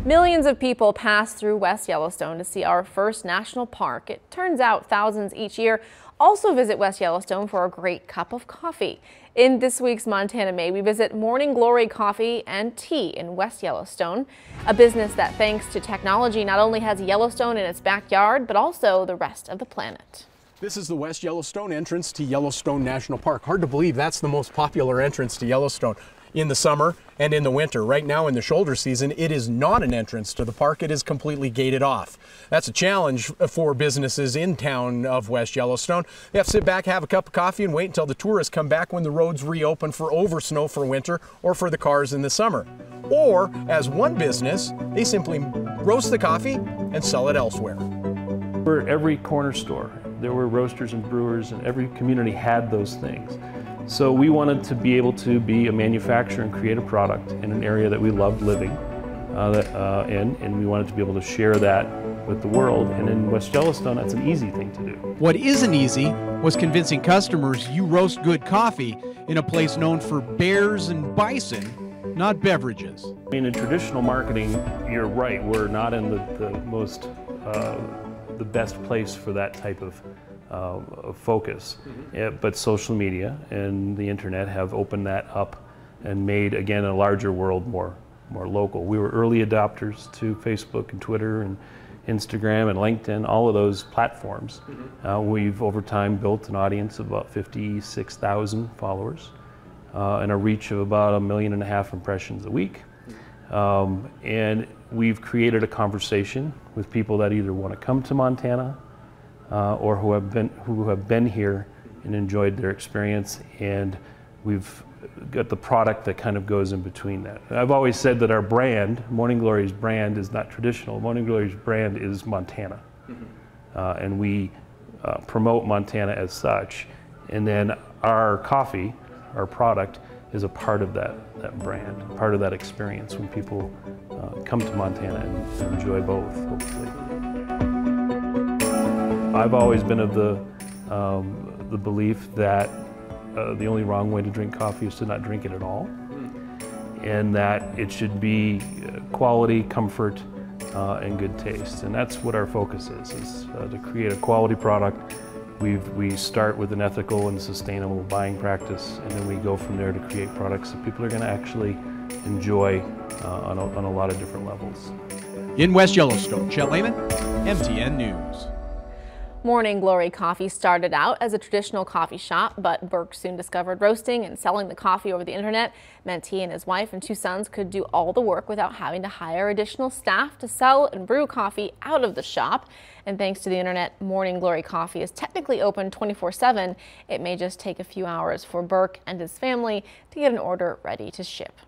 Millions of people pass through West Yellowstone to see our first national park. It turns out thousands each year also visit West Yellowstone for a great cup of coffee. In this week's Montana May, we visit Morning Glory Coffee and Tea in West Yellowstone, a business that, thanks to technology, not only has Yellowstone in its backyard, but also the rest of the planet. This is the West Yellowstone entrance to Yellowstone National Park. Hard to believe that's the most popular entrance to Yellowstone in the summer and in the winter. Right now in the shoulder season, it is not an entrance to the park. It is completely gated off. That's a challenge for businesses in town of West Yellowstone. They have to sit back, have a cup of coffee, and wait until the tourists come back when the roads reopen for oversnow for winter or for the cars in the summer. Or, as one business, they simply roast the coffee and sell it elsewhere. For every corner store, there were roasters and brewers, and every community had those things. So we wanted to be able to be a manufacturer and create a product in an area that we loved living in, and we wanted to be able to share that with the world. And in West Yellowstone, that's an easy thing to do. What isn't easy was convincing customers you roast good coffee in a place known for bears and bison, not beverages. I mean, in traditional marketing, you're right, we're not in the best place for that type of focus. But social media and the internet have opened that up and made, again, a larger world more local. We were early adopters to Facebook and Twitter and Instagram and LinkedIn, all of those platforms. We've over time built an audience of about 56,000 followers and a reach of about 1.5 million impressions a week. And we've created a conversation with people that either want to come to Montana or who have been here and enjoyed their experience, and we've got the product that kind of goes in between that. I've always said that our brand, Morning Glory's brand, is not traditional. Morning Glory's brand is Montana, and we promote Montana as such. And then our coffee, our product, is a part of that brand, part of that experience when people come to Montana and enjoy both, hopefully. I've always been of the belief that the only wrong way to drink coffee is to not drink it at all, and that it should be quality, comfort, and good taste. And that's what our focus is to create a quality product. We start with an ethical and sustainable buying practice, and then we go from there to create products that people are going to actually enjoy on a lot of different levels. In West Yellowstone, Chet Lehman, MTN News. Morning Glory Coffee started out as a traditional coffee shop, but Burke soon discovered roasting and selling the coffee over the internet meant he and his wife and 2 sons could do all the work without having to hire additional staff to sell and brew coffee out of the shop. And thanks to the internet, Morning Glory Coffee is technically open 24/7. It may just take a few hours for Burke and his family to get an order ready to ship.